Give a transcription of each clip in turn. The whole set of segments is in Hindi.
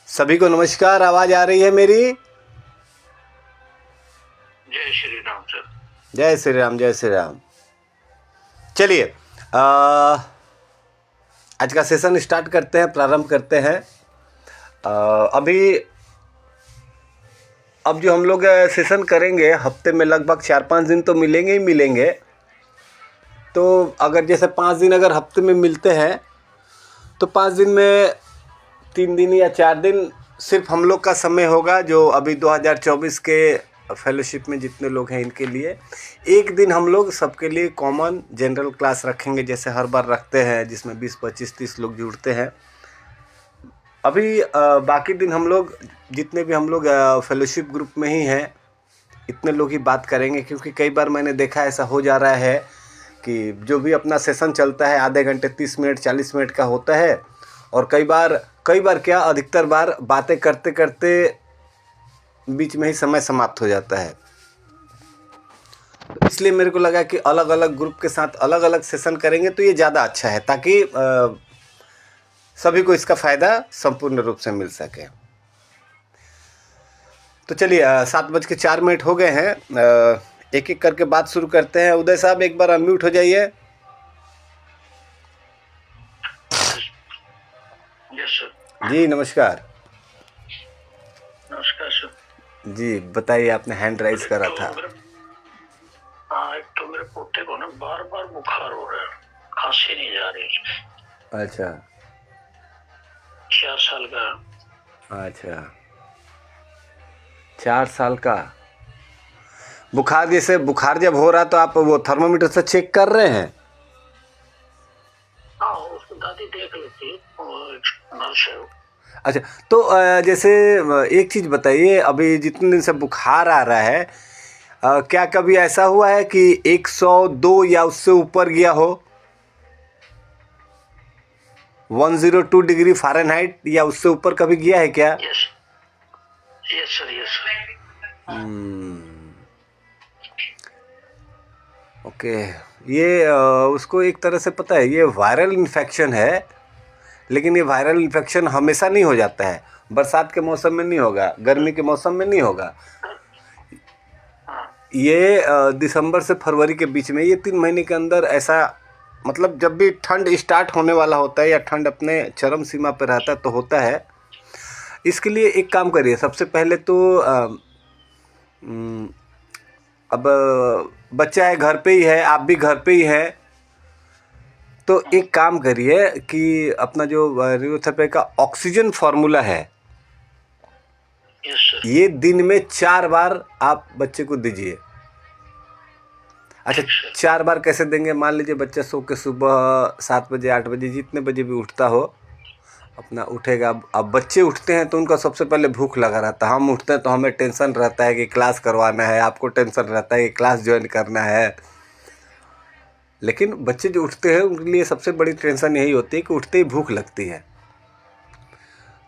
सभी को नमस्कार। आवाज आ रही है मेरी? जय श्री राम सर। जय श्री राम, जय श्री राम। चलिए आज का सेशन स्टार्ट करते हैं, प्रारंभ करते हैं। अब जो हम लोग सेशन करेंगे हफ्ते में लगभग 4-5 दिन तो मिलेंगे ही मिलेंगे। तो अगर जैसे 5 दिन अगर हफ्ते में मिलते हैं तो 5 दिन में 3 दिन या 4 दिन सिर्फ हम लोग का समय होगा, जो अभी 2024 के फेलोशिप में जितने लोग हैं इनके लिए। एक दिन हम लोग सबके लिए कॉमन जनरल क्लास रखेंगे, जैसे हर बार रखते हैं, जिसमें 20, 25, 30 लोग जुड़ते हैं। अभी बाकी दिन हम लोग जितने भी हम लोग फेलोशिप ग्रुप में ही हैं इतने लोग ही बात करेंगे, क्योंकि कई बार मैंने देखा ऐसा हो जा रहा है कि जो भी अपना सेशन चलता है आधे घंटे 30 मिनट 40 मिनट का होता है, और कई बार क्या अधिकतर बार बातें करते करते बीच में ही समय समाप्त हो जाता है। तो इसलिए मेरे को लगा कि अलग अलग ग्रुप के साथ अलग अलग सेशन करेंगे तो ये ज़्यादा अच्छा है, ताकि सभी को इसका फ़ायदा संपूर्ण रूप से मिल सके। तो चलिए 7:04 हो गए हैं। एक एक करके बात शुरू करते हैं। उदय साहब एक बार अनम्यूट हो जाइए। Yes sir. जी नमस्कार। नमस्कार सर। जी बताइए, आपने हैंड राइज करा था। हाँ, एक तो मेरे पोते को ना बार बार बुखार हो रहा है, खांसी नहीं जा रही उसकी। अच्छा 4 साल का। अच्छा 4 साल का बुखार। जैसे बुखार जब हो रहा तो आप वो थर्मोमीटर से चेक कर रहे हैं? हाँ, उसको दादी देख लेती है, नर्स है। अच्छा, तो जैसे एक चीज़ बताइए, अभी जितने दिन से बुखार आ रहा है क्या कभी ऐसा हुआ है कि 102 या उससे ऊपर गया हो? 102 डिग्री फ़ारेनहाइट या उससे ऊपर कभी गया है क्या? Yes yes sir, yes. Okay, ये उसको एक तरह से पता है, ये वायरल इन्फेक्शन है, लेकिन ये वायरल इन्फेक्शन हमेशा नहीं हो जाता है। बरसात के मौसम में नहीं होगा, गर्मी के मौसम में नहीं होगा। ये दिसंबर से फरवरी के बीच में, ये 3 महीने के अंदर ऐसा, मतलब जब भी ठंड स्टार्ट होने वाला होता है या ठंड अपने चरम सीमा पर रहता है तो होता है। इसके लिए एक काम करिए, सबसे पहले तो अब बच्चा है घर पे ही है, आप भी घर पे ही है, तो एक काम करिए कि अपना जो रेडियोथेरेपी का ऑक्सीजन फार्मूला है, यस सर। ये दिन में 4 बार आप बच्चे को दीजिए। अच्छा, 4 बार कैसे देंगे? मान लीजिए बच्चा सो के सुबह 7 बजे 8 बजे जितने बजे भी उठता हो अपना उठेगा। अब बच्चे उठते हैं तो उनका सबसे पहले भूख लगा रहता है। हम उठते हैं तो हमें टेंशन रहता है कि क्लास करवाना है, आपको टेंशन रहता है कि क्लास ज्वाइन करना है। लेकिन बच्चे जो उठते हैं उनके लिए सबसे बड़ी टेंशन यही होती है कि उठते ही भूख लगती है।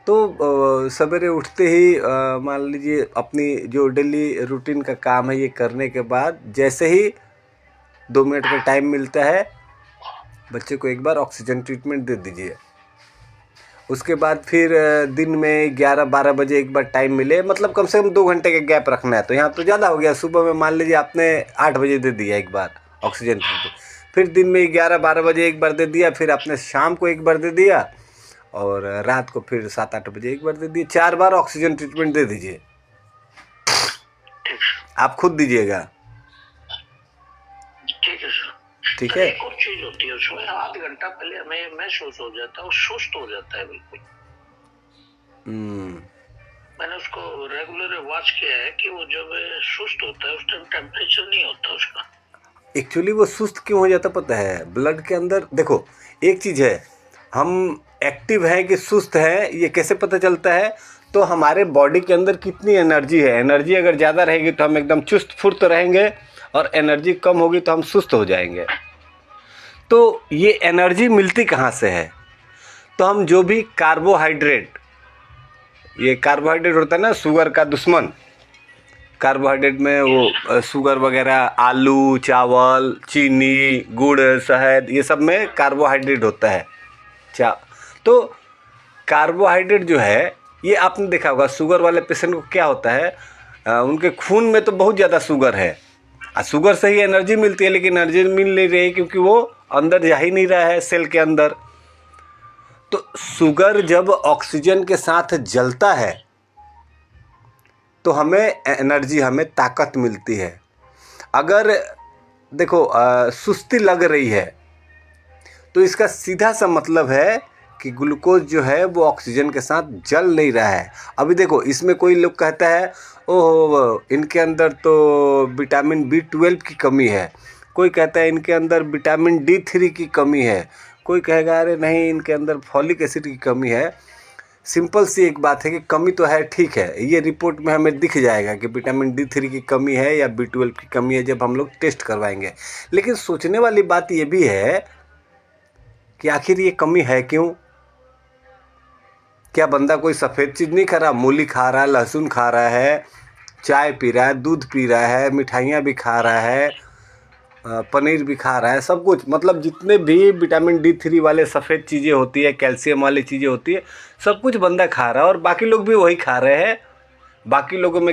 तो सवेरे उठते ही मान लीजिए अपनी जो डेली रूटीन का काम है ये करने के बाद जैसे ही 2 मिनट का टाइम मिलता है, बच्चे को एक बार ऑक्सीजन ट्रीटमेंट दे दीजिए। उसके बाद फिर दिन में 11-12 बजे एक बार टाइम मिले, मतलब कम से कम 2 घंटे का गैप रखना है। तो यहाँ तो ज़्यादा हो गया, सुबह में मान लीजिए आपने 8 बजे दे दिया एक बार ऑक्सीजन ट्रीटमेंट, फिर दिन में 11-12 बजे एक बार दे दिया, फिर आपने शाम को एक बार दे दिया, और रात को फिर 7-8 बजे एक बार दे दिए। 4 बार ऑक्सीजन ट्रीटमेंट दे दीजिए। आप खुद दीजिएगा, ठीक है सर। ठीक है? एक और चीज होती है उसमें, आध घंटा पहले हमें महसूस हो जाता है और सुस्त हो जाता है बिल्कुल। मैंने उसको रेगुलर वॉच किया है कि वो जब सुस्त होता है उस टाइम टेम्परेचर नहीं होता उसका। एक्चुअली वो सुस्त क्यों हो जाता पता है? ब्लड के अंदर देखो, एक चीज़ है, हम एक्टिव हैं कि सुस्त हैं ये कैसे पता चलता है? तो हमारे बॉडी के अंदर कितनी एनर्जी है। एनर्जी अगर ज़्यादा रहेगी तो हम एकदम चुस्त फुर्त रहेंगे, और एनर्जी कम होगी तो हम सुस्त हो जाएंगे। तो ये एनर्जी मिलती कहाँ से है? तो हम जो भी कार्बोहाइड्रेट, ये कार्बोहाइड्रेट होता है ना शुगर का दुश्मन, कार्बोहाइड्रेट में वो शुगर वगैरह, आलू, चावल, चीनी, गुड़, शहद, ये सब में कार्बोहाइड्रेट होता है। तो कार्बोहाइड्रेट जो है ये आपने देखा होगा शुगर वाले पेशेंट को क्या होता है, उनके खून में तो बहुत ज़्यादा शुगर है, शुगर से ही एनर्जी मिलती है, लेकिन एनर्जी मिल नहीं रही क्योंकि वो अंदर जा ही नहीं रहा है सेल के अंदर। तो शुगर जब ऑक्सीजन के साथ जलता है तो हमें एनर्जी, हमें ताकत मिलती है। अगर देखो सुस्ती लग रही है तो इसका सीधा सा मतलब है कि ग्लूकोज जो है वो ऑक्सीजन के साथ जल नहीं रहा है। अभी देखो इसमें कोई लोग कहता है ओह इनके अंदर तो विटामिन B12 की कमी है, कोई कहता है इनके अंदर विटामिन D3 की कमी है, कोई कहेगा अरे नहीं इनके अंदर फॉलिक एसिड की कमी है। सिंपल सी एक बात है कि कमी तो है, ठीक है, ये रिपोर्ट में हमें दिख जाएगा कि विटामिन D3 की कमी है या B12 की कमी है जब हम लोग टेस्ट करवाएंगे। लेकिन सोचने वाली बात ये भी है कि आखिर ये कमी है क्यों? क्या बंदा कोई सफ़ेद चीज़ नहीं खा रहा, मूली खा रहा है, लहसुन खा रहा है, चाय पी रहा है, दूध पी रहा है, मिठाइयाँ भी खा रहा है, पनीर भी खा रहा है, सब कुछ, मतलब जितने भी विटामिन D3 वाले सफ़ेद चीज़ें होती है, कैल्शियम वाली चीज़ें होती है, सब कुछ बंदा खा रहा है और बाकी लोग भी वही खा रहे हैं। बाकी लोगों में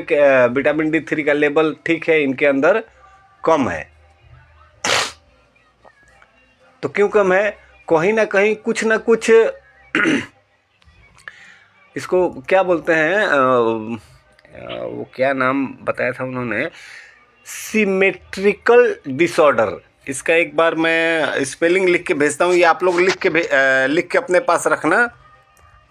विटामिन D3 का लेवल ठीक है, इनके अंदर कम है। तो क्यों कम है? कहीं ना कहीं कुछ ना कुछ इसको क्या बोलते हैं, वो क्या नाम बताया था उन्होंने, सिमेट्रिकल डिसऑर्डर। इसका एक बार मैं स्पेलिंग लिख के भेजता हूँ, ये आप लोग लिख के अपने पास रखना।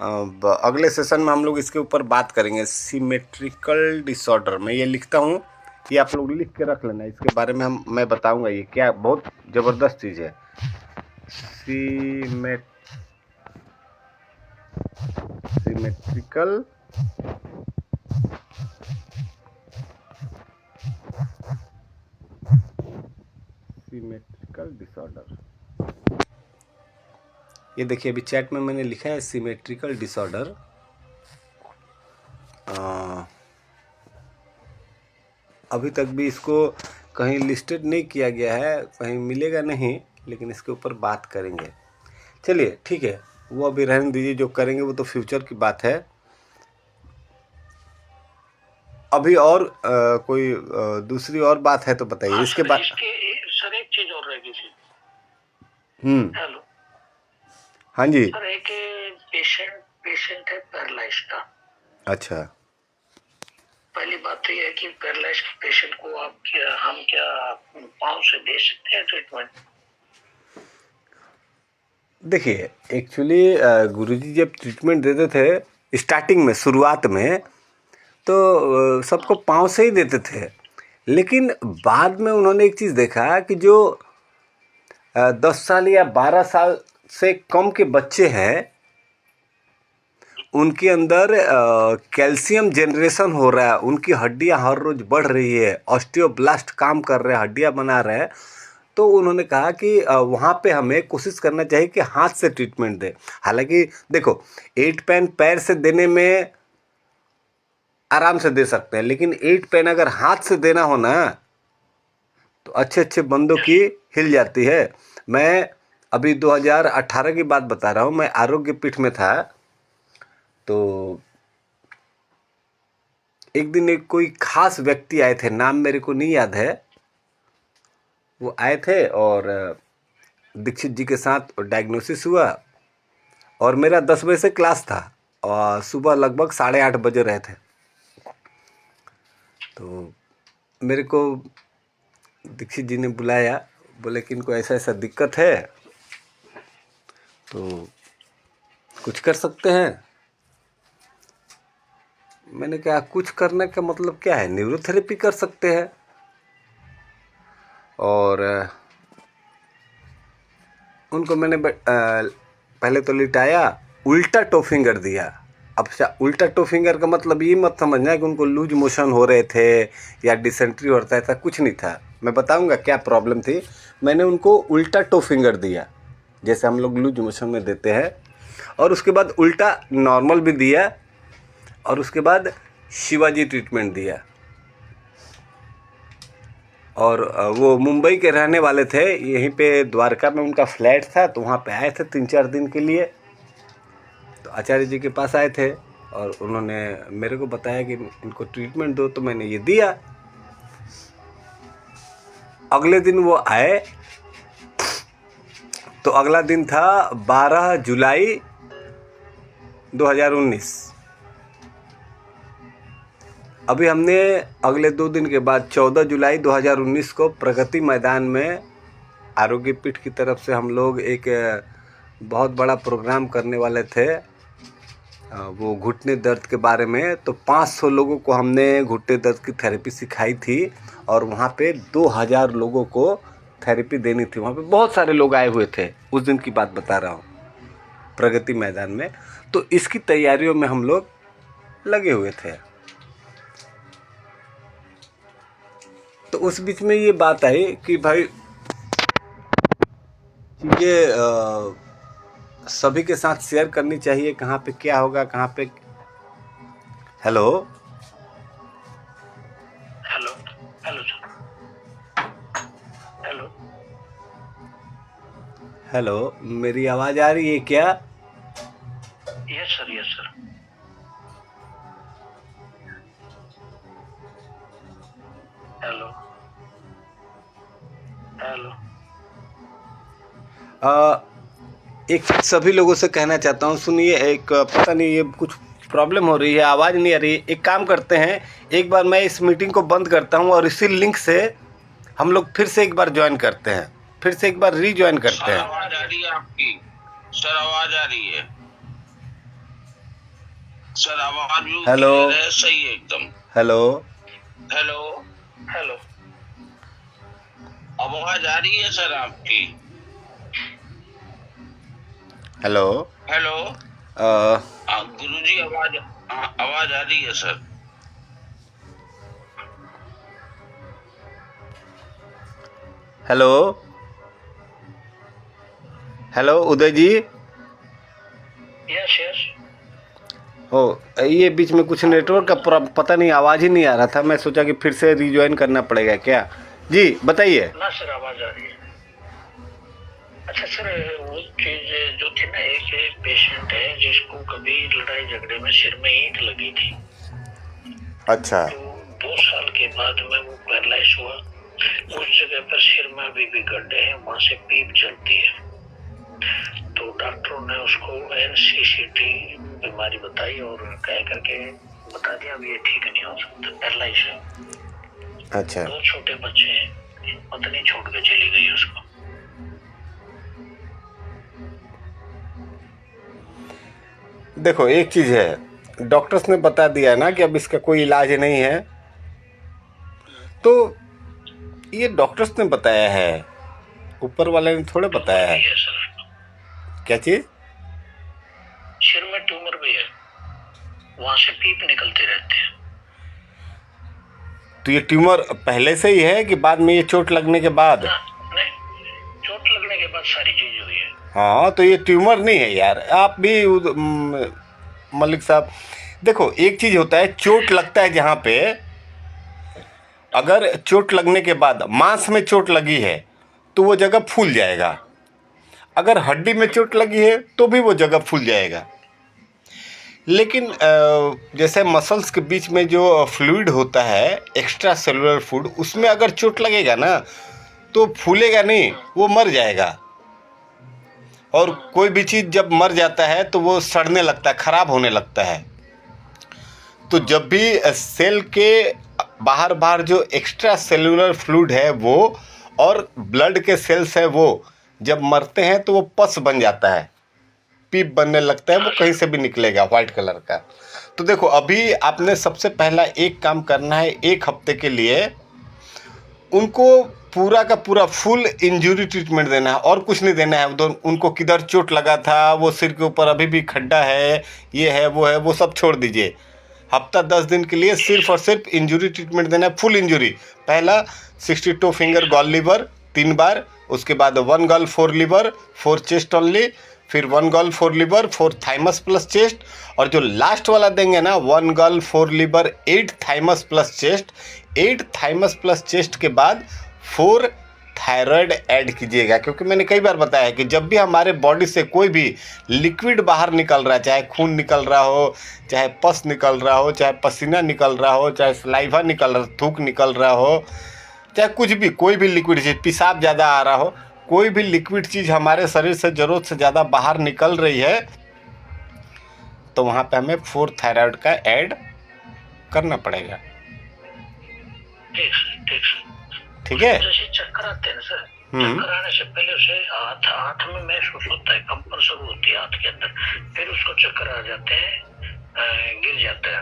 अगले सेशन में हम लोग इसके ऊपर बात करेंगे। सिमेट्रिकल डिसऑर्डर मैं ये लिखता हूँ, ये आप लोग लिख के रख लेना, इसके बारे में मैं बताऊँगा ये क्या बहुत ज़बरदस्त चीज़ है। सिमेट्रिकल डिसऑर्डर, ये देखिए अभी चैट में मैंने लिखा है सिमेट्रिकल डिसऑर्डर। अभी तक भी इसको कहीं लिस्टेड नहीं किया गया है, कहीं मिलेगा नहीं, लेकिन इसके ऊपर बात करेंगे। चलिए ठीक है, वो अभी रहने दीजिए, जो करेंगे वो तो फ्यूचर की बात है। अभी और कोई दूसरी और बात है तो बताइए। इसके बाद सर एक चीज और रह गई थी। हेलो, हाँ जी सर, एक पेशेंट है पैरालाइज का। अच्छा, पहली बात तो यह है कि पैरालाइज पेशेंट को हम क्या पाँव से दे सकते हैं ट्रीटमेंट? देखिए एक्चुअली गुरुजी जब ट्रीटमेंट देते थे स्टार्टिंग में, शुरुआत में, तो सबको पाँव से ही देते थे, लेकिन बाद में उन्होंने एक चीज़ देखा कि जो 10 साल या 12 साल से कम के बच्चे हैं उनके अंदर कैल्शियम जनरेशन हो रहा है, उनकी हड्डियां हर रोज़ बढ़ रही है, ऑस्टियोब्लास्ट काम कर रहे हैं, हड्डियां बना रहे हैं। तो उन्होंने कहा कि वहाँ पे हमें कोशिश करना चाहिए कि हाथ से ट्रीटमेंट दें। हालांकि देखो 8 पेन पैर से देने में आराम से दे सकते हैं, लेकिन 8 पेन अगर हाथ से देना हो ना तो अच्छे अच्छे बंदों की हिल जाती है। मैं अभी 2018 की बात बता रहा हूँ, मैं आरोग्य पीठ में था, तो एक दिन एक कोई खास व्यक्ति आए थे, नाम मेरे को नहीं याद है, वो आए थे और दीक्षित जी के साथ डायग्नोसिस हुआ और मेरा 10 बजे से क्लास था और सुबह लगभग 8:30 बजे रहे थे। तो मेरे को दीक्षित जी ने बुलाया, बोले कि इनको ऐसा ऐसा दिक्कत है तो कुछ कर सकते हैं। मैंने कहा कुछ करने का मतलब क्या है, न्यूरोथेरेपी कर सकते हैं। और उनको मैंने पहले तो लिटाया, उल्टा टो फिंगर दिया। अब उल्टा टो फिंगर का मतलब ये मत समझना कि उनको लूज मोशन हो रहे थे या डिसेंट्री होता था, कुछ नहीं था। मैं बताऊंगा क्या प्रॉब्लम थी। मैंने उनको उल्टा टो फिंगर दिया जैसे हम लोग लूज मोशन में देते हैं, और उसके बाद उल्टा नॉर्मल भी दिया, और उसके बाद शिवाजी ट्रीटमेंट दिया। और वो मुंबई के रहने वाले थे, यहीं पे द्वारका में उनका फ्लैट था, तो वहाँ पे आए थे 3-4 दिन के लिए। तो आचार्य जी के पास आए थे, और उन्होंने मेरे को बताया कि इनको ट्रीटमेंट दो, तो मैंने ये दिया। अगले दिन वो आए, तो अगला दिन था 12 जुलाई 2019। अभी हमने अगले 2 दिन के बाद 14 जुलाई 2019 को प्रगति मैदान में आरोग्य पीठ की तरफ से हम लोग एक बहुत बड़ा प्रोग्राम करने वाले थे, वो घुटने दर्द के बारे में। तो 500 लोगों को हमने घुटने दर्द की थेरेपी सिखाई थी और वहाँ पे 2000 लोगों को थेरेपी देनी थी। वहाँ पे बहुत सारे लोग आए हुए थे, उस दिन की बात बता रहा हूँ, प्रगति मैदान में। तो इसकी तैयारियों में हम लोग लगे हुए थे। तो उस बीच में ये बात आई कि भाई चीज़ें सभी के साथ शेयर करनी चाहिए, कहाँ पे क्या होगा, कहाँ पे। Hello hello hello sir, hello hello, मेरी आवाज़ आ रही है क्या? Yes sir, yes sir. Hello hello. एक सभी लोगों से कहना चाहता हूँ, सुनिए, एक पता नहीं ये कुछ प्रॉब्लम हो रही है, आवाज़ नहीं आ रही है। एक काम करते हैं, एक बार मैं इस मीटिंग को बंद करता हूँ और इसी लिंक से हम लोग फिर से एक बार ज्वाइन करते हैं, फिर से एक बार रीज्वाइन करते हैं। आवाज आ रही है आपकी सर, आवाज आ रही है सर, आवाज भी हेलो, सही है एकदम। हेलो हेलो हेलो, आवाज आ रही है सर आपकी। हेलो हेलो गुरुजी, आवाज आ रही है sir. Hello hello Uday ji. Yes yes. हो, ये बीच में कुछ नेटवर्क का पता नहीं, आवाज़ ही नहीं आ रहा था। मैं सोचा कि फिर से रीज्वाइन करना पड़ेगा क्या। जी बताइए। ना सर, आवाज आ रही है। अच्छा सर, वो चीज जो थी ना, एक पेशेंट है जिसको कभी लड़ाई झगड़े में सिर में ईंट लगी थी। अच्छा। तो 2 साल के बाद में वो पैरालाइज हुआ। उस जगह पर सिर में अभी भी गड्ढे हैं, वहां से पीप चलती है। तो डॉक्टरों ने उसको NCCT बीमारी बताई और कह करके बता दिया अब ये ठीक नहीं हो सकता, पैरालाइज है। अच्छा। 2 छोटे बच्चे हैं, पत्नी छोड़ के चली गई उसको। देखो, एक चीज़ है, डॉक्टर्स ने बता दिया ना कि अब इसका कोई इलाज नहीं है, तो ये डॉक्टर्स ने बताया है, ऊपर वाले ने थोड़े बताया है। क्या चीज़? सिर में ट्यूमर भी है, वहां से पीप निकलते रहते हैं। तो ये ट्यूमर पहले से ही है कि बाद में ये चोट लगने के बाद? नहीं, चोट लगने के बाद सारी चीज हुई है। हाँ, तो ये ट्यूमर नहीं है यार। आप भी मलिक साहब, देखो, एक चीज़ होता है, चोट लगता है जहाँ पे, अगर चोट लगने के बाद मांस में चोट लगी है तो वो जगह फूल जाएगा। अगर हड्डी में चोट लगी है तो भी वो जगह फूल जाएगा। लेकिन जैसे मसल्स के बीच में जो फ्लूइड होता है, एक्स्ट्रा सेलुलर फूड, उसमें अगर चोट लगेगा ना तो फूलेगा नहीं, वो मर जाएगा। और कोई भी चीज़ जब मर जाता है तो वो सड़ने लगता है, ख़राब होने लगता है। तो जब भी सेल के बाहर बाहर जो एक्स्ट्रा सेलुलर फ्लूइड है वो और ब्लड के सेल्स है, वो जब मरते हैं तो वो पस बन जाता है, पीप बनने लगता है, वो कहीं से भी निकलेगा, वाइट कलर का। तो देखो, अभी आपने सबसे पहला एक काम करना है, 1 हफ्ते के लिए उनको पूरा का पूरा फुल इंजरी ट्रीटमेंट देना है, और कुछ नहीं देना है। उनको किधर चोट लगा था, वो सिर के ऊपर अभी भी खड्डा है, ये है, वो सब छोड़ दीजिए। हफ्ता 10 दिन के लिए सिर्फ और सिर्फ इंजरी ट्रीटमेंट देना है, फुल इंजरी। पहला 62 फिंगर गॉल लीवर 3 बार, उसके बाद 1 गॉल 4 लीवर 4 चेस्ट ओनली, फिर 1 gall 4 liver 4 thymus plus chest, और जो लास्ट वाला देंगे ना 1 gall 4 liver 8 thymus plus chest. 8 thymus plus chest के बाद 4 थायराइड ऐड कीजिएगा, क्योंकि मैंने कई बार बताया है कि जब भी हमारे बॉडी से कोई भी लिक्विड बाहर निकल रहा है, चाहे खून निकल रहा हो, चाहे पस निकल रहा हो, चाहे पसीना निकल रहा हो, चाहे सलाइवा निकल रहा, थूक निकल रहा हो, चाहे कुछ भी, कोई भी लिक्विड चीज़, पेशाब ज़्यादा आ रहा हो, कोई भी लिक्विड चीज़ हमारे शरीर से ज़रूरत से ज़्यादा बाहर निकल रही है, तो वहाँ पे हमें 4 थायराइड का ऐड करना पड़ेगा। ठीक है। जैसे चक्कर आते हैं ना सर, चक्कर आने से पहले उसे हाथ में महसूस होता है, कंपन शुरू होती है हाथ के अंदर, फिर उसको चक्कर आ जाते हैं, गिर जाता है।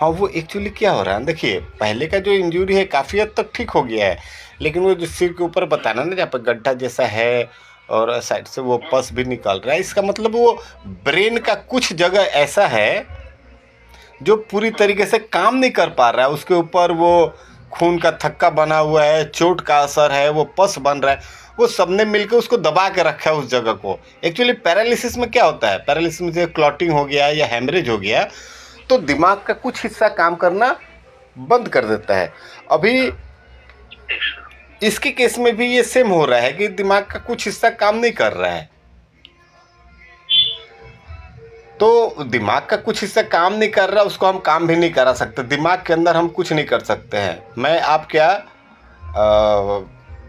हाँ, वो एक्चुअली क्या हो रहा है, देखिए पहले का जो इंजरी है काफ़ी हद तक ठीक हो गया है, लेकिन वो जो सिर के ऊपर बताना ना, जहाँ पर गड्ढा जैसा है और साइड से वो पस भी निकल रहा है, इसका मतलब वो ब्रेन का कुछ जगह ऐसा है जो पूरी तरीके से काम नहीं कर पा रहा है, उसके ऊपर वो खून का थक्का बना हुआ है, चोट का असर है, वो पस बन रहा है, वो सबने मिलकर उसको दबा के रखा है उस जगह को। एक्चुअली पैरालिसिस में क्या होता है, पैरालिसिस में जैसे क्लॉटिंग हो गया या हेमरेज हो गया, तो दिमाग का कुछ हिस्सा काम करना बंद कर देता है। अभी इसके केस में भी ये सेम हो रहा है कि दिमाग का कुछ हिस्सा काम नहीं कर रहा है, तो दिमाग का कुछ हिस्सा काम नहीं कर रहा, उसको हम काम भी नहीं करा सकते, दिमाग के अंदर हम कुछ नहीं कर सकते हैं। मैं आप क्या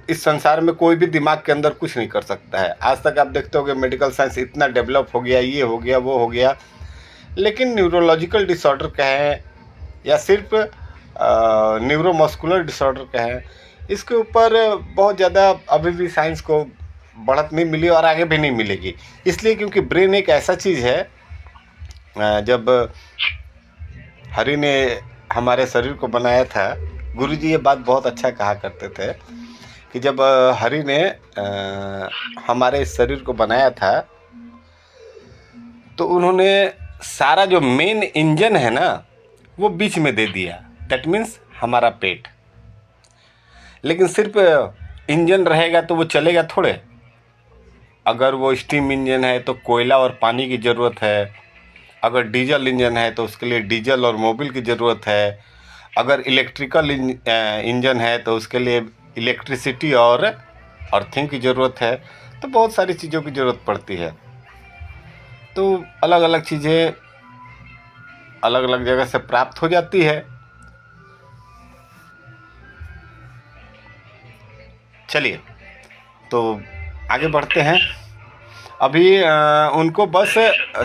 इस संसार में कोई भी दिमाग के अंदर कुछ नहीं कर सकता है। आज तक आप देखते होगे मेडिकल साइंस इतना डेवलप हो गया, ये हो गया, वो हो गया, लेकिन न्यूरोलॉजिकल डिसऑर्डर कहें या सिर्फ न्यूरोमस्कुलर डिसऑर्डर कहें, इसके ऊपर बहुत ज़्यादा अभी भी साइंस को बढ़त नहीं मिली और आगे भी नहीं मिलेगी। इसलिए क्योंकि ब्रेन एक ऐसा चीज़ है, जब हरि ने हमारे शरीर को बनाया था, गुरुजी ये बात बहुत अच्छा कहा करते थे कि जब हरि ने हमारे शरीर को बनाया था, तो उन्होंने सारा जो मेन इंजन है ना, वो बीच में दे दिया, दैट मीन्स हमारा पेट। लेकिन सिर्फ इंजन रहेगा तो वो चलेगा थोड़े। अगर वो स्टीम इंजन है तो कोयला और पानी की ज़रूरत है, अगर डीजल इंजन है तो उसके लिए डीजल और मोबिल की ज़रूरत है, अगर इलेक्ट्रिकल इंजन है तो उसके लिए इलेक्ट्रिसिटी और अर्थिंग की ज़रूरत है। तो बहुत सारी चीज़ों की ज़रूरत पड़ती है, तो अलग अलग चीज़ें अलग अलग जगह से प्राप्त हो जाती है। चलिए तो आगे बढ़ते हैं। अभी उनको बस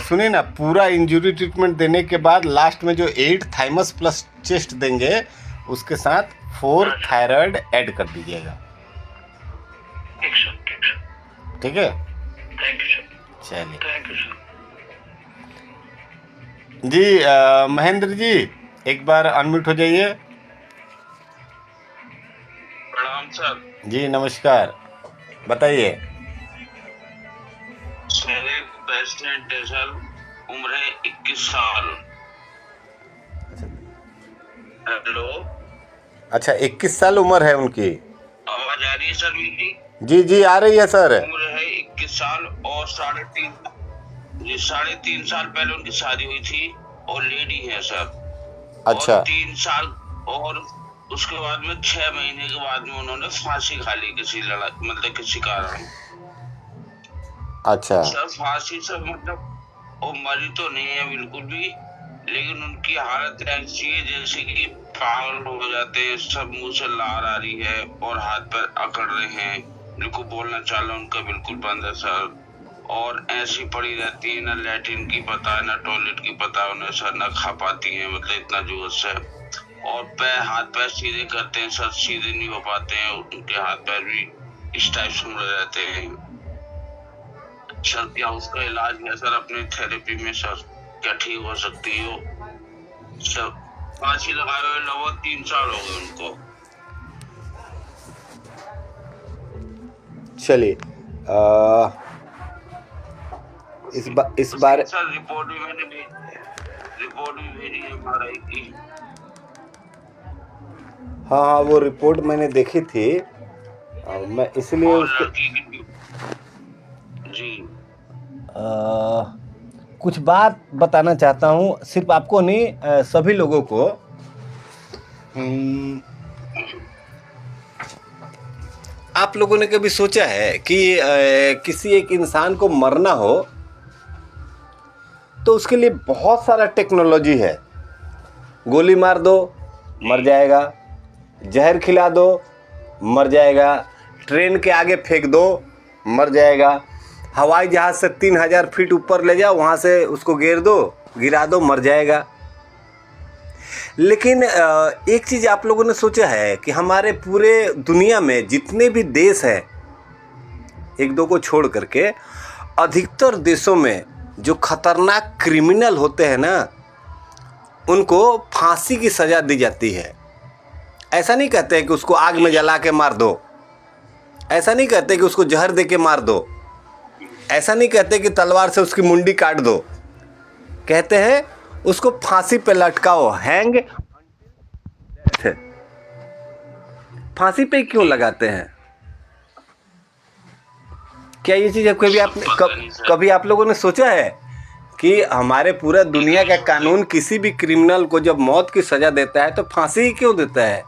सुनिए ना, पूरा इंजरी ट्रीटमेंट देने के बाद लास्ट में जो 8 थाइमस प्लस चेस्ट देंगे, उसके साथ 4 थायराइड ऐड कर दीजिएगा। ठीक है, थैंक यू सर। चलिए थैंक यू सर। जी महेंद्र जी एक बार अनम्यूट हो जाइए। प्रणाम सर। जी नमस्कार, बताइए। मेरे पेशेंट है सर, उम्र है 21 साल। हेलो, अच्छा 21 साल उम्र है उनकी, आवाज आ रही है सर मेरी? जी जी आ रही है सर। उम्र है 21 साल और 3.5 साल पहले उनकी शादी हुई थी और लेडी है सर। अच्छा। और 3 साल और उसके बाद में 6 महीने के बाद में उन्होंने फांसी खा ली, किसी लड़ाई मतलब किसी कारण। अच्छा सर फांसी से मतलब वो मरी तो नहीं है बिल्कुल भी, लेकिन उनकी हालत ऐसी है जैसे कि पागल हो जाते हैं, सब मुंह से लार आ रही है और हाथ पैर अकड़ रहे हैं, बिल्कुल बोलना चालना उनका बिल्कुल बंद है सर। और ऐसी पड़ी रहती है, ना लैट्रिन की पता है ना टॉयलेट की पता है उन्हें सर, ना खा पाती है, मतलब इतना जोश है। और हाथ पैर सीधे करते हैं सर, सीधे नहीं हो पाते हैं, उनके हाथ पैर भी इस टाइप से मुड़े रहते हैं सर। क्या उसका इलाज है सर अपनी थेरेपी में सर, क्या ठीक हो सकती हो सर? फांसी लगाए हुए लगभग 3 साल हो गए उनको। चलिए इस बार सर रिपोर्ट भी भेजी है MRI की। हाँ वो रिपोर्ट मैंने देखी थी, मैं इसलिए उसको जी कुछ बात बताना चाहता हूँ, सिर्फ आपको नहीं सभी लोगों को। आप लोगों ने कभी सोचा है कि किसी एक इंसान को मरना हो तो उसके लिए बहुत सारा टेक्नोलॉजी है। गोली मार दो मर जाएगा, जहर खिला दो मर जाएगा, ट्रेन के आगे फेंक दो मर जाएगा, हवाई जहाज़ से 3000 फीट ऊपर ले जाओ, वहाँ से उसको गिरा दो मर जाएगा। लेकिन एक चीज़ आप लोगों ने सोचा है कि हमारे पूरे दुनिया में जितने भी देश हैं, एक दो को छोड़ करके, अधिकतर देशों में जो खतरनाक क्रिमिनल होते हैं ना, उनको फांसी की सज़ा दी जाती है। ऐसा नहीं कहते कि उसको आग में जला के मार दो, ऐसा नहीं कहते कि उसको जहर दे के मार दो, ऐसा नहीं कहते कि तलवार से उसकी मुंडी काट दो। कहते हैं उसको फांसी पे लटकाओ, हैंग। फांसी पे क्यों लगाते हैं? क्या ये चीज़ कभी आप लोगों ने सोचा है कि हमारे पूरा दुनिया का कानून किसी भी क्रिमिनल को जब मौत की सजा देता है तो फांसी ही क्यों देता है?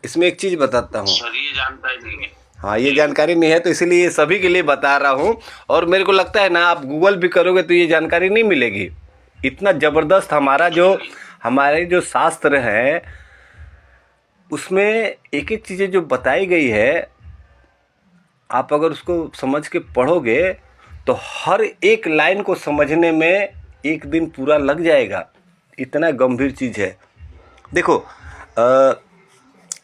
इसमें एक चीज़ बताता हूँ। सर ये जानकारी नहीं है। हाँ, ये जानकारी नहीं है, तो इसीलिए ये सभी के लिए बता रहा हूँ। और मेरे को लगता है ना, आप गूगल भी करोगे तो ये जानकारी नहीं मिलेगी। इतना ज़बरदस्त हमारे जो शास्त्र है उसमें एक एक चीज़ें जो बताई गई है, आप अगर उसको समझ के पढ़ोगे तो हर एक लाइन को समझने में एक दिन पूरा लग जाएगा। इतना गंभीर चीज़ है। देखो,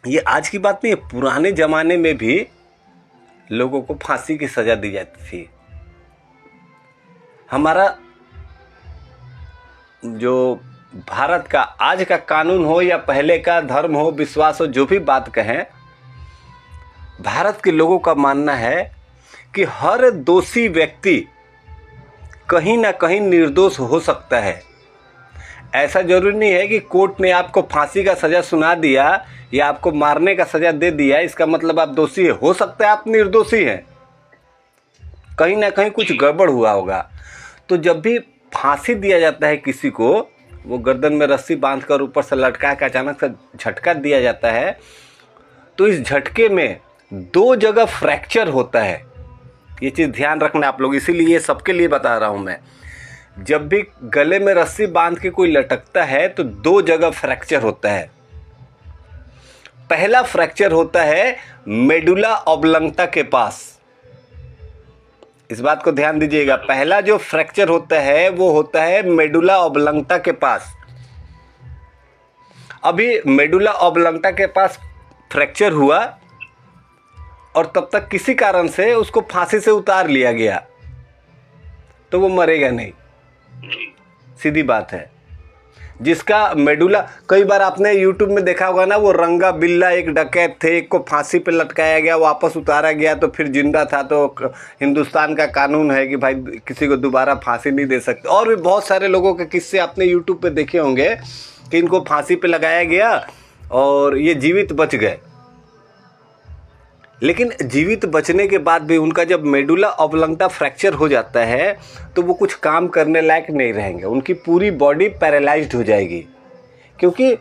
ये आज की बात नहीं है, पुराने ज़माने में भी लोगों को फांसी की सज़ा दी जाती थी। हमारा जो भारत का आज का कानून हो या पहले का धर्म हो, विश्वास हो, जो भी बात कहें, भारत के लोगों का मानना है कि हर दोषी व्यक्ति कहीं ना कहीं निर्दोष हो सकता है। ऐसा जरूरी नहीं है कि कोर्ट ने आपको फांसी का सज़ा सुना दिया या आपको मारने का सज़ा दे दिया इसका मतलब आप दोषी है। हो सकता है आप निर्दोषी हैं, कहीं ना कहीं कुछ गड़बड़ हुआ होगा। तो जब भी फांसी दिया जाता है किसी को, वो गर्दन में रस्सी बांधकर ऊपर से लटका के अचानक से झटका दिया जाता है, तो इस झटके में 2 जगह फ्रैक्चर होता है। ये चीज़ ध्यान रखना आप लोग, इसीलिए सबके लिए बता रहा हूँ मैं। जब भी गले में रस्सी बांध के कोई लटकता है तो 2 जगह फ्रैक्चर होता है। पहला फ्रैक्चर होता है मेडुला ऑब्लंगटा के पास। इस बात को ध्यान दीजिएगा, पहला जो फ्रैक्चर होता है वो होता है मेडुला ऑब्लंगटा के पास। अभी मेडुला ऑब्लंगटा के पास फ्रैक्चर हुआ और तब तक किसी कारण से उसको फांसी से उतार लिया गया, तो वो मरेगा नहीं, सीधी बात है। जिसका मेडुला, कई बार आपने यूट्यूब में देखा होगा ना, वो रंगा बिल्ला एक डकैत थे, एक को फांसी पे लटकाया गया, वापस उतारा गया तो फिर जिंदा था। तो हिंदुस्तान का कानून है कि भाई किसी को दोबारा फांसी नहीं दे सकते। और भी बहुत सारे लोगों के किस्से आपने यूट्यूब पे देखे होंगे कि इनको फांसी पे लगाया गया और ये जीवित बच गए। लेकिन जीवित बचने के बाद भी उनका जब मेडुला ऑब्लंगटा फ्रैक्चर हो जाता है तो वो कुछ काम करने लायक नहीं रहेंगे, उनकी पूरी बॉडी पैरालाइज्ड हो जाएगी। क्योंकि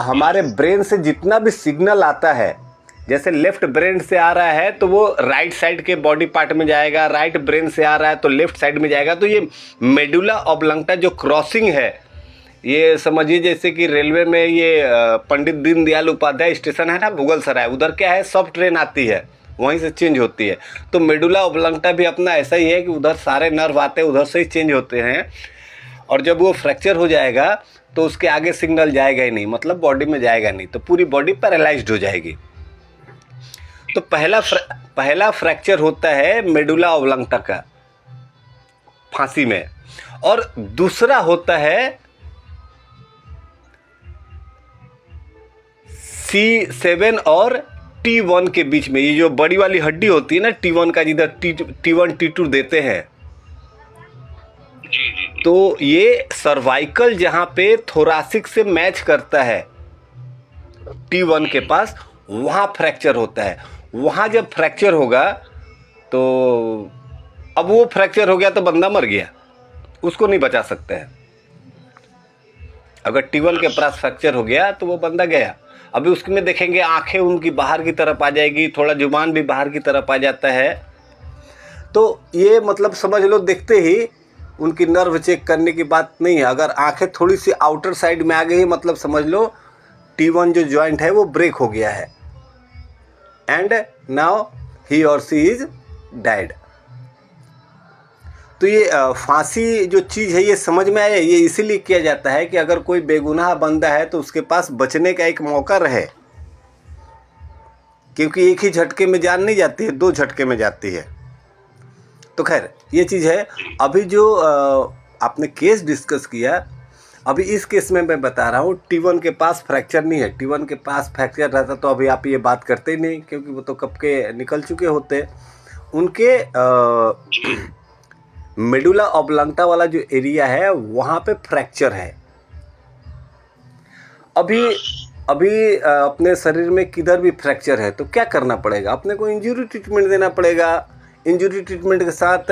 हमारे ब्रेन से जितना भी सिग्नल आता है, जैसे लेफ्ट ब्रेन से आ रहा है तो वो राइट साइड के बॉडी पार्ट में जाएगा, राइट ब्रेन से आ रहा है तो लेफ्ट साइड में जाएगा। तो ये मेडुला ऑब्लंगटा जो क्रॉसिंग है, ये समझिए जैसे कि रेलवे में ये पंडित दीनदयाल उपाध्याय स्टेशन है ना, मुगलसराय, उधर क्या है, सब ट्रेन आती है वहीं से चेंज होती है। तो मेडुला ऑब्लंगटा भी अपना ऐसा ही है कि उधर सारे नर्व आते हैं, उधर से ही चेंज होते हैं। और जब वो फ्रैक्चर हो जाएगा तो उसके आगे सिग्नल जाएगा ही नहीं, मतलब बॉडी में जाएगा नहीं, तो पूरी बॉडी पैरालाइज्ड हो जाएगी। तो पहला फ्रैक्चर होता है मेडुला ऑब्लंगटा का फांसी में। और दूसरा होता है C7 और T1 के बीच में, ये जो बड़ी वाली हड्डी होती है ना T1 का, जिधर T1 T2 देते हैं। तो ये सर्वाइकल जहां पे थोरासिक से मैच करता है T1 के पास, वहां फ्रैक्चर होता है। वहां जब फ्रैक्चर होगा तो अब वो फ्रैक्चर हो गया तो बंदा मर गया, उसको नहीं बचा सकते हैं। अगर T1 के पास फ्रैक्चर हो गया तो वो बंदा गया। अभी उसके में देखेंगे आंखें उनकी बाहर की तरफ आ जाएगी, थोड़ा जुबान भी बाहर की तरफ आ जाता है। तो ये मतलब समझ लो देखते ही उनकी नर्व चेक करने की बात नहीं है। अगर आंखें थोड़ी सी आउटर साइड में आ गई मतलब समझ लो T1 जो जॉइंट है वो ब्रेक हो गया है एंड नाउ ही और सी इज डेड। तो ये फांसी जो चीज़ है ये समझ में आया, ये इसीलिए किया जाता है कि अगर कोई बेगुनाह बंदा है तो उसके पास बचने का एक मौका रहे, क्योंकि एक ही झटके में जान नहीं जाती है, 2 झटके में जाती है। तो खैर ये चीज़ है। अभी जो आपने केस डिस्कस किया, अभी इस केस में मैं बता रहा हूँ T1 के पास फ्रैक्चर नहीं है। T1 के पास फ्रैक्चर रहता तो अभी आप ये बात करते ही नहीं, क्योंकि वो तो कब के निकल चुके होते। उनके मेडुला ऑब्लांगटा वाला जो एरिया है वहाँ पे फ्रैक्चर है। अभी अपने शरीर में किधर भी फ्रैक्चर है तो क्या करना पड़ेगा, अपने को इंजरी ट्रीटमेंट देना पड़ेगा। इंजरी ट्रीटमेंट के साथ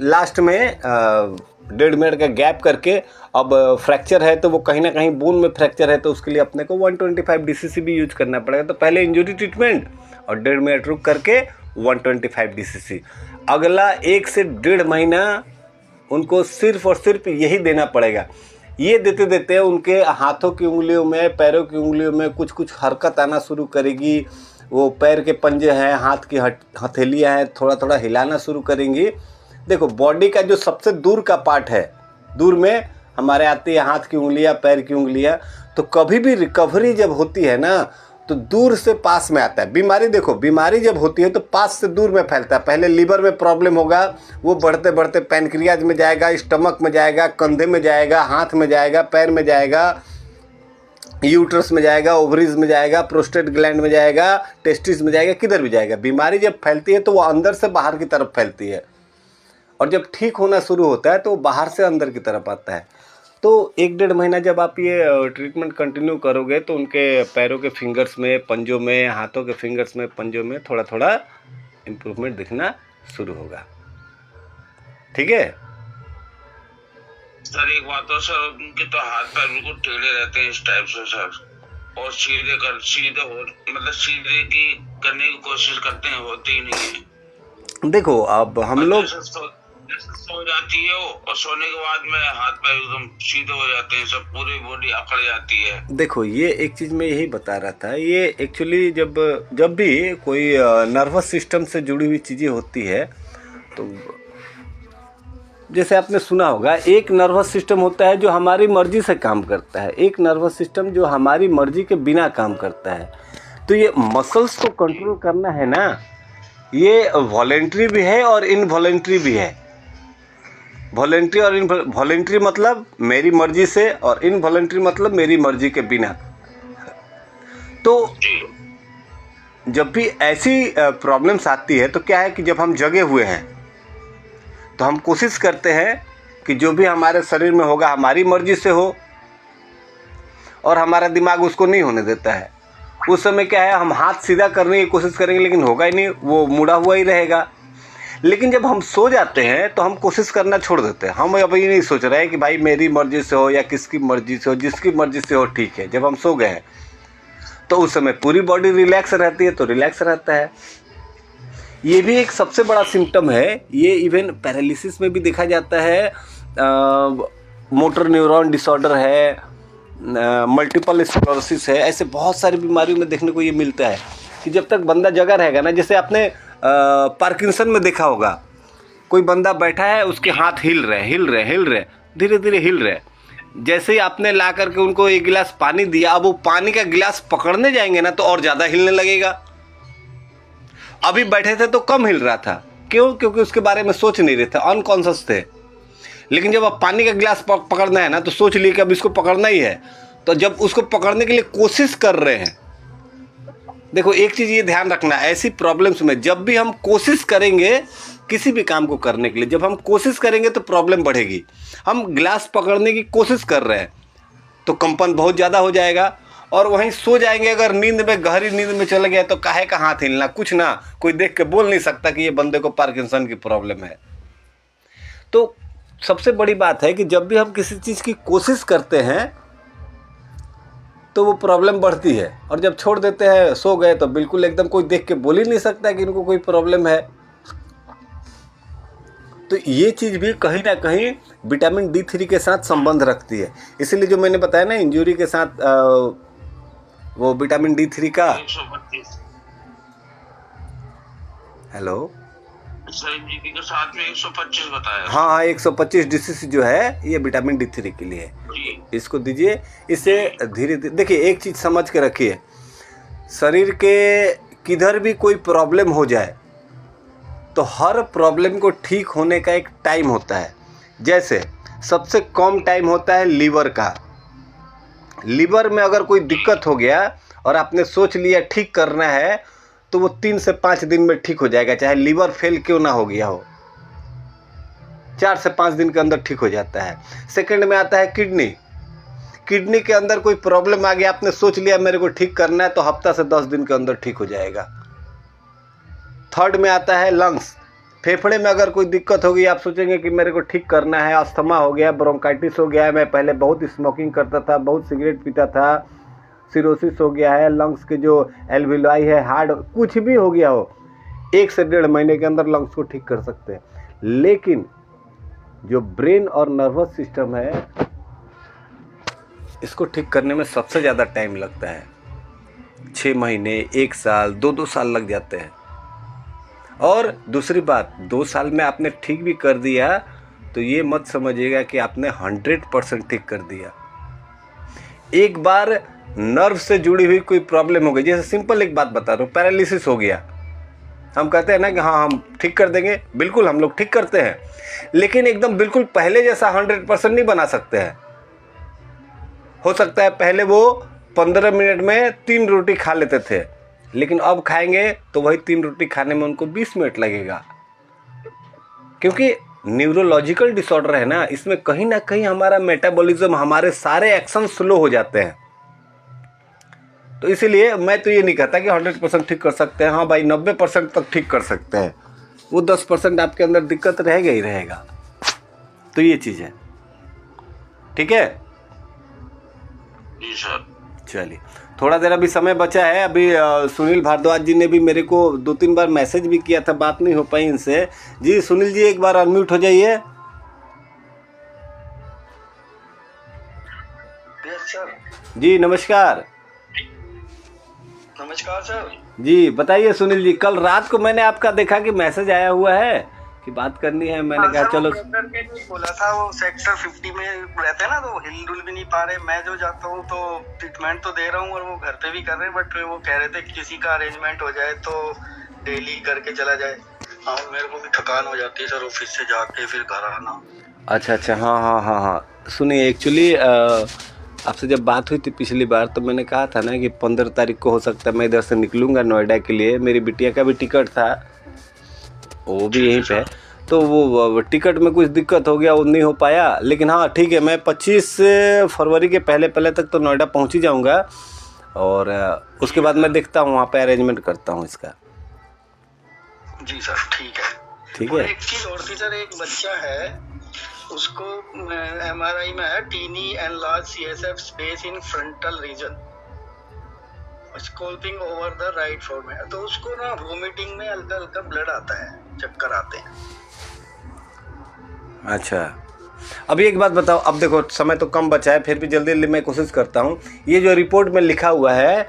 लास्ट में 1.5 मिनट का गैप करके, अब फ्रैक्चर है तो वो कहीं ना कहीं बोन में फ्रैक्चर है तो उसके लिए अपने को 125 DCC भी यूज करना पड़ेगा। तो पहले इंजरी ट्रीटमेंट और 1.5 मिनट रुक करके 125 DCC। अगला 1 से 1.5 महीना उनको सिर्फ और सिर्फ यही देना पड़ेगा। ये देते देते उनके हाथों की उंगलियों में, पैरों की उंगलियों में कुछ कुछ हरकत आना शुरू करेगी। वो पैर के पंजे हैं, हाथ की हथेलियाँ हैं, थोड़ा थोड़ा हिलाना शुरू करेंगी। देखो बॉडी का जो सबसे दूर का पार्ट है, दूर में हमारे आती है हाथ की उंगलियाँ, पैर की उंगलियाँ। तो कभी भी रिकवरी जब होती है ना तो दूर से पास में आता है। बीमारी देखो, बीमारी जब होती है तो पास से दूर में फैलता है। पहले लीवर में प्रॉब्लम होगा, वो बढ़ते बढ़ते पैनक्रियाज में जाएगा, स्टमक में जाएगा, कंधे में जाएगा, हाथ में जाएगा, पैर में जाएगा, यूट्रस में जाएगा, ओवरीज में जाएगा, प्रोस्टेट ग्लैंड में जाएगा, टेस्टिस में जाएगा, किधर भी जाएगा। बीमारी जब फैलती है तो वो अंदर से बाहर की तरफ फैलती है, और जब ठीक होना शुरू होता है तो वो बाहर से अंदर की तरफ आता है। तो 1-1.5 महीना जब आप ये ट्रीटमेंट कंटिन्यू करोगे तो उनके पैरों के फिंगर्स में, पंजों में, हाथों के फिंगर्स में, पंजों में थोड़ा थोड़ा इम्प्रूवमेंट दिखना शुरू होगा। ठीक है सर? एक बात तो सर, उनके तो हाथ पैर बिल्कुल टेढ़े रहते हैं इस टाइप से सर, और सीधे की करने की कोशिश करते हैं, होते ही नहीं है। देखो अब हम लोग सो जाती है वो, और सोने के बाद में हाथ पैर एकदम सीधे हो जाते हैं, सब पूरी बॉडी अकड़ जाती है। देखो ये एक चीज़ मैं यही बता रहा था, ये एक्चुअली जब भी कोई नर्वस सिस्टम से जुड़ी हुई चीज़ें होती है तो जैसे आपने सुना होगा, एक नर्वस सिस्टम होता है जो हमारी मर्जी से काम करता है, एक नर्वस सिस्टम जो हमारी मर्जी के बिना काम करता है। तो ये मसल्स को कंट्रोल करना है ना, ये वॉलेंट्री भी है और इनवॉलेंट्री भी है। वॉलेंट्री और इनवॉलेंट्री मतलब मेरी मर्जी से, और इनवॉलेंट्री मतलब मेरी मर्जी के बिना। तो जब भी ऐसी प्रॉब्लम्स आती है तो क्या है कि जब हम जगे हुए हैं तो हम कोशिश करते हैं कि जो भी हमारे शरीर में होगा हमारी मर्जी से हो, और हमारा दिमाग उसको नहीं होने देता है। उस समय क्या है, हम हाथ सीधा करने की कोशिश करेंगे लेकिन होगा ही नहीं, वो मुड़ा हुआ ही रहेगा। लेकिन जब हम सो जाते हैं तो हम कोशिश करना छोड़ देते हैं। हम अब ये नहीं सोच रहे हैं कि भाई मेरी मर्जी से हो या किसकी मर्जी से हो, जिसकी मर्जी से हो ठीक है। जब हम सो गए हैं तो उस समय पूरी बॉडी रिलैक्स रहती है, तो रिलैक्स रहता है। ये भी एक सबसे बड़ा सिम्टम है। ये इवन पैरालिसिस में भी देखा जाता है, मोटर न्यूरॉन डिसऑर्डर है, मल्टीपल स्क्लेरोसिस है, ऐसे बहुत सारी बीमारियों में देखने को ये मिलता है कि जब तक बंदा जगा रहेगा ना, जैसे आपने पार्किंसन में देखा होगा, कोई बंदा बैठा है, उसके हाथ हिल रहे, धीरे धीरे हिल रहे। जैसे ही आपने ला करके उनको 1 गिलास पानी दिया, अब वो पानी का गिलास पकड़ने जाएंगे ना तो और ज़्यादा हिलने लगेगा। अभी बैठे थे तो कम हिल रहा था, क्यों? क्योंकि उसके बारे में सोच नहीं रहे थे, अनकॉन्शियस थे। लेकिन जब अब पानी का गिलास पकड़ना है ना तो सोच लिए कि अब इसको पकड़ना ही है, तो जब उसको पकड़ने के लिए कोशिश कर रहे हैं। देखो एक चीज़ ये ध्यान रखना, ऐसी प्रॉब्लम्स में जब भी हम कोशिश करेंगे किसी भी काम को करने के लिए, जब हम कोशिश करेंगे तो प्रॉब्लम बढ़ेगी। हम गिलास पकड़ने की कोशिश कर रहे हैं तो कंपन बहुत ज़्यादा हो जाएगा, और वहीं सो जाएंगे। अगर नींद में, गहरी नींद में चले गए तो काहे का हाथ हिलना, कुछ ना, कोई देख के बोल नहीं सकता कि ये बंदे को पार्किंसन की प्रॉब्लम है। तो सबसे बड़ी बात है कि जब भी हम किसी चीज़ की कोशिश करते हैं तो वो प्रॉब्लम बढ़ती है। और जब छोड़ देते हैं, सो गए, तो बिल्कुल एकदम कोई देख के बोल ही नहीं सकता कि इनको कोई प्रॉब्लम है। तो ये चीज़ भी कहीं ना कहीं विटामिन D3 के साथ संबंध रखती है। इसीलिए जो मैंने बताया ना इंजरी के साथ वो विटामिन D3 का 125 हेलो सर इंजरी के साथ में 125 बताया। हाँ 125 डिसीज जो है ये विटामिन D3 के लिए है। जी इसको दीजिए। इससे धीरे धीरे देखिए, एक चीज़ समझ के रखिए, शरीर के किधर भी कोई प्रॉब्लम हो जाए तो हर प्रॉब्लम को ठीक होने का एक टाइम होता है। जैसे सबसे कम टाइम होता है लीवर का। लीवर में अगर कोई दिक्कत हो गया और आपने सोच लिया ठीक करना है तो वो 3 से 5 दिन में ठीक हो जाएगा, चाहे लीवर फेल क्यों ना हो गया हो, 4 से 5 दिन के अंदर ठीक हो जाता है। सेकंड में आता है किडनी। किडनी के अंदर कोई प्रॉब्लम आ गया, आपने सोच लिया मेरे को ठीक करना है, तो हफ्ता से 10 दिन के अंदर ठीक हो जाएगा। थर्ड में आता है लंग्स। फेफड़े में अगर कोई दिक्कत होगी, आप सोचेंगे कि मेरे को ठीक करना है, अस्थमा हो गया, ब्रोंकाइटिस हो गया है, मैं पहले बहुत स्मोकिंग करता था, बहुत सिगरेट पीता था, सिरोसिस हो गया है, लंग्स के जो एल्विलाई है, हार्ड, कुछ भी हो गया हो, 1 से 1.5 महीने के अंदर लंग्स को ठीक कर सकते हैं। लेकिन जो ब्रेन और नर्वस सिस्टम है, इसको ठीक करने में सबसे ज़्यादा टाइम लगता है। 6 महीने, 1 साल, 2 साल लग जाते हैं। और दूसरी बात, 2 साल में आपने ठीक भी कर दिया तो ये मत समझिएगा कि आपने 100% ठीक कर दिया। एक बार नर्व से जुड़ी हुई कोई प्रॉब्लम हो गई, जैसे सिंपल एक बात बता रहा हूँ, पैरालिसिस हो गया, हम कहते हैं ना कि हाँ हम ठीक कर देंगे, बिल्कुल हम लोग ठीक करते हैं, लेकिन एकदम बिल्कुल पहले जैसा 100% नहीं बना सकते हैं। हो सकता है पहले वो 15 मिनट में 3 रोटी खा लेते थे, लेकिन अब खाएंगे तो वही 3 रोटी खाने में उनको 20 मिनट लगेगा, क्योंकि न्यूरोलॉजिकल डिसऑर्डर है ना, इसमें कहीं ना कहीं हमारा मेटाबॉलिज्म, हमारे सारे एक्शन स्लो हो जाते हैं। तो इसीलिए मैं तो ये नहीं कहता कि 100% ठीक कर सकते हैं। हाँ भाई, 90% तक ठीक कर सकते हैं, वो 10% आपके अंदर दिक्कत रहेगा ही रहेगा। तो ये चीज़ है, ठीक है जी सर। चलिए, थोड़ा देर अभी समय बचा है। अभी सुनील भारद्वाज जी ने भी मेरे को 2-3 बार मैसेज भी किया था, बात नहीं हो पाई इनसे। जी सुनील जी, एक बार अनम्यूट हो जाइए। सर जी नमस्कार। नमस्कार सर। जी बताइए सुनील जी, कल रात को मैंने आपका देखा कि मैसेज आया हुआ है कि बात करनी है, मैंने कहा चलो। बोला था वो सेक्टर 50 में रहते हैं ना, तो हिल डुल भी नहीं पा रहे। मैं जो जाता हूँ तो ट्रीटमेंट तो दे रहा हूँ और वो घर पे भी कर रहे हैं, बट वो कह रहे थे कि किसी का अरेंजमेंट हो जाए तो डेली करके चला जाए। हाँ मेरे को भी थकान हो जाती है सर, ऑफिस से जाके फिर घर आना। अच्छा, हाँ। सुनिए, एक्चुअली आपसे जब बात हुई थी पिछली बार तो मैंने कहा था ना कि 15 तारीख को हो सकता है मैं इधर से निकलूँगा नोएडा के लिए। मेरी बिटिया का भी टिकट था, वो भी यहीं पे है, तो वो टिकट में कुछ दिक्कत हो गया, वो नहीं हो पाया। लेकिन हाँ ठीक है, मैं 25 फरवरी के पहले तक तो नोएडा पहुँच ही जाऊँगा, और उसके बाद मैं देखता हूँ, वहाँ पे अरेंजमेंट करता हूँ इसका। जी सर ठीक है। ठीक है। एक चीज और थी सर, एक बच्चा है, उसको MRI में है tiny and large CSF space in frontal region, scalloping over the right four में, तो उसको ना वोमिटिंग में हल्का हल्का ब्लड आता है, चक्कर आते हैं। अच्छा, अभी एक बात बताओ, अब देखो समय तो कम बचा है, फिर भी जल्दी जल्दी मैं कोशिश करता हूँ। ये जो रिपोर्ट में लिखा हुआ है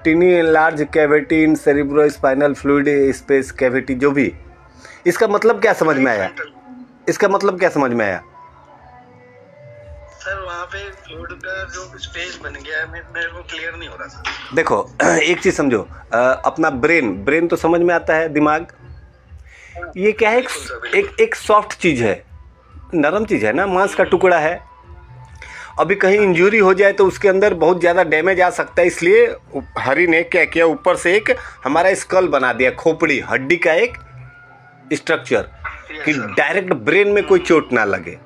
tiny large cavity in cerebrospinal fluid space cavity, जो भी, इसका मतलब क्या समझ में आया? इसका मतलब क्या समझ में आया? सर वहाँ पे फ्लूइड का जो स्पेस बन गया है, मेरे को क्लियर नहीं हो रहा सर। देखो एक चीज़ समझो, अपना ब्रेन तो समझ में आता है, दिमाग, ये क्या है, एक सॉफ्ट चीज़ है, नरम चीज़ है ना, मांस का टुकड़ा है। अभी कहीं इंजरी हो जाए तो उसके अंदर बहुत ज़्यादा डैमेज आ सकता है, इसलिए हरी ने क्या किया, ऊपर से एक हमारा स्कल बना दिया, खोपड़ी, हड्डी का एक स्ट्रक्चर, कि डायरेक्ट ब्रेन में कोई चोट ना लगे।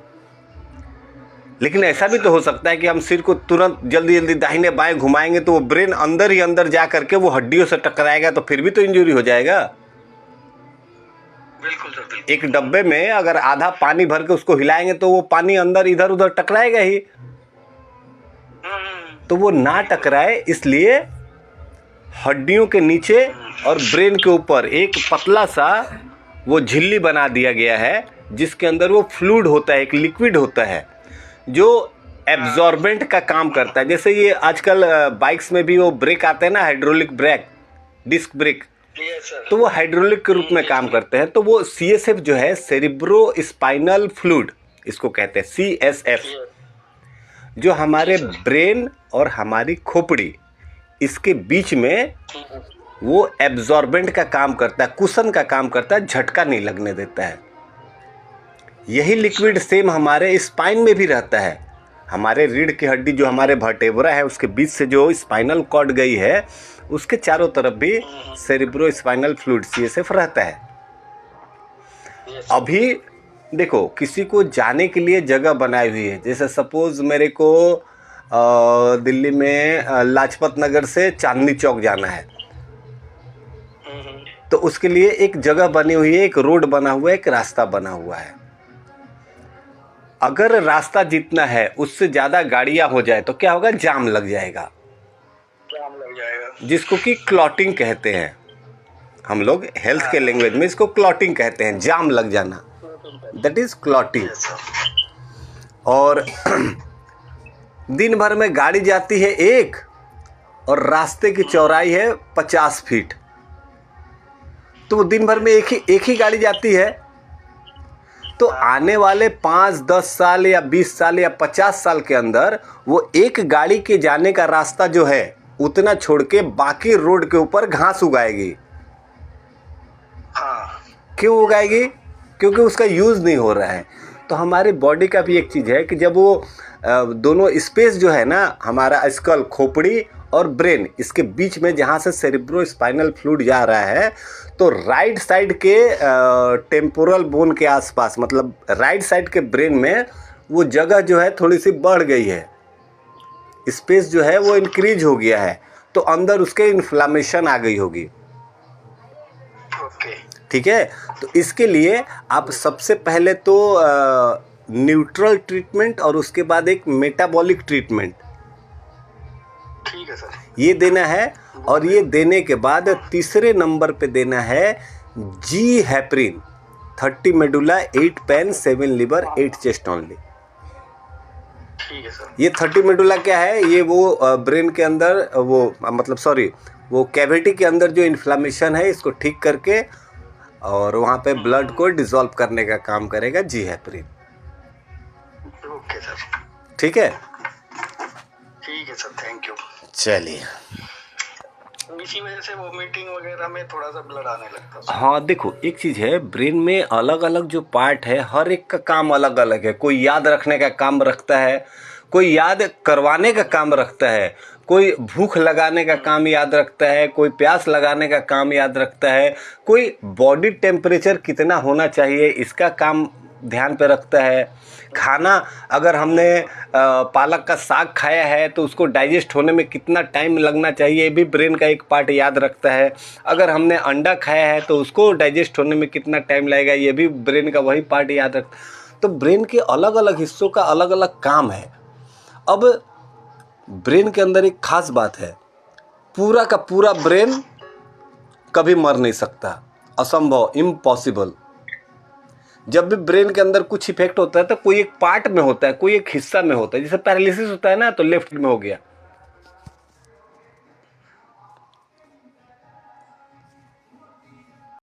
लेकिन ऐसा भी तो हो सकता है कि हम सिर को तुरंत जल्दी जल्दी दाहिने बाएं घुमाएंगे तो वो ब्रेन अंदर ही अंदर जा करके वो हड्डियों से टकराएगा, तो फिर भी तो इंजरी हो जाएगा। बिल्कुल सर, बिल्कुल। एक डब्बे में अगर आधा पानी भर के उसको हिलाएंगे तो वो पानी अंदर इधर उधर टकराएगा ही। तो वो ना टकराए इसलिए हड्डियों के नीचे और ब्रेन के ऊपर एक पतला सा वो झिल्ली बना दिया गया है, जिसके अंदर वो फ्लूइड होता है, एक लिक्विड होता है जो एब्जॉर्बेंट का काम करता है। जैसे ये आजकल बाइक्स में भी वो ब्रेक आते हैं ना, हाइड्रोलिक ब्रेक, डिस्क ब्रेक, तो वो हाइड्रोलिक के रूप में काम करते हैं। तो वो CSF जो है, सेरिब्रो स्पाइनल फ्लूइड, इसको कहते हैं CSF, जो हमारे ब्रेन और हमारी खोपड़ी इसके बीच में वो एब्जॉर्बेंट का काम करता है, कुशन का काम करता है, झटका नहीं लगने देता है। यही लिक्विड सेम हमारे स्पाइन में भी रहता है। हमारे रीढ़ की हड्डी जो हमारे वर्टेब्रा है उसके बीच से जो स्पाइनल कॉर्ड गई है, उसके चारों तरफ भी सेरिब्रो स्पाइनल फ्लूइड CSF रहता है। अभी देखो, किसी को जाने के लिए जगह बनाई हुई है, जैसे सपोज मेरे को दिल्ली में लाजपत नगर से चांदनी चौक जाना है, तो उसके लिए एक जगह बनी हुई है, एक रोड बना हुआ है, एक रास्ता बना हुआ है। अगर रास्ता जितना है उससे ज़्यादा गाड़ियाँ हो जाए तो क्या होगा, जाम लग जाएगा, जिसको कि क्लॉटिंग कहते हैं। हम लोग हेल्थ के लैंग्वेज में इसको क्लॉटिंग कहते हैं, जाम लग जाना, दैट इज क्लॉटिंग। और दिन भर में गाड़ी जाती है एक, और रास्ते की चौड़ाई है 50 फीट, तो वो दिन भर में एक ही गाड़ी जाती है। तो आने वाले 5-10 साल या 20 साल या 50 साल के अंदर वो एक गाड़ी के जाने का रास्ता जो है उतना छोड़ के बाकी रोड के ऊपर घास उगाएगी। क्यों उगाएगी? क्योंकि उसका यूज़ नहीं हो रहा है। तो हमारी बॉडी का भी एक चीज़ है कि जब वो दोनों स्पेस जो है ना, हमारा स्कल, खोपड़ी और ब्रेन, इसके बीच में जहाँ से सेरिब्रो स्पाइनल फ्लूइड जा रहा है, तो राइट साइड के टेम्पोरल बोन के आसपास, मतलब राइट साइड के ब्रेन में वो जगह जो है थोड़ी सी बढ़ गई है, स्पेस जो है वो इंक्रीज हो गया है, तो अंदर उसके इन्फ्लामेशन आ गई होगी। ठीक है, तो इसके लिए आप सबसे पहले तो न्यूट्रल ट्रीटमेंट और उसके बाद एक मेटाबॉलिक ट्रीटमेंट, ठीक है सर, ये देना है। और ये देने के बाद तीसरे नंबर पे देना है जी heparin, 30 medulla, 8 pen, 7 liver, 8 chest only. ठीक है सर। ये 30 मेडुला क्या है? ये वो ब्रेन के अंदर वो वो कैविटी के अंदर जो इन्फ्लामेशन है इसको ठीक करके और वहाँ पे ब्लड को डिसॉल्व करने का काम करेगा जी हेपरिन। ओके सर, ठीक है, ठीक है सर, थैंक यू। चलिए। इसी वजह से वोमिटिंग वगैरह में थोड़ा सा ब्लड आने लगता है। हाँ देखो, एक चीज़ है, ब्रेन में अलग अलग जो पार्ट है, हर एक का काम अलग अलग है। कोई याद रखने का काम रखता है, कोई याद करवाने का काम रखता है, कोई भूख लगाने का काम याद रखता है, कोई प्यास लगाने का काम याद रखता है, कोई बॉडी टेम्परेचर कितना होना चाहिए इसका काम ध्यान पे रखता है। खाना अगर हमने पालक का साग खाया है तो उसको डाइजेस्ट होने में कितना टाइम लगना चाहिए, ये भी ब्रेन का एक पार्ट याद रखता है। अगर हमने अंडा खाया है तो उसको डाइजेस्ट होने में कितना टाइम लगेगा, ये भी ब्रेन का वही पार्ट याद रखता है। तो ब्रेन के अलग अलग हिस्सों का अलग अलग काम है। अब ब्रेन के अंदर एक खास बात है, पूरा का पूरा ब्रेन कभी मर नहीं सकता, असंभव, इम्पॉसिबल। जब भी ब्रेन के अंदर कुछ इफेक्ट होता है तो कोई एक पार्ट में होता है, कोई एक हिस्सा में होता है। जैसे पैरालिसिस होता है ना, तो लेफ्ट में हो गया,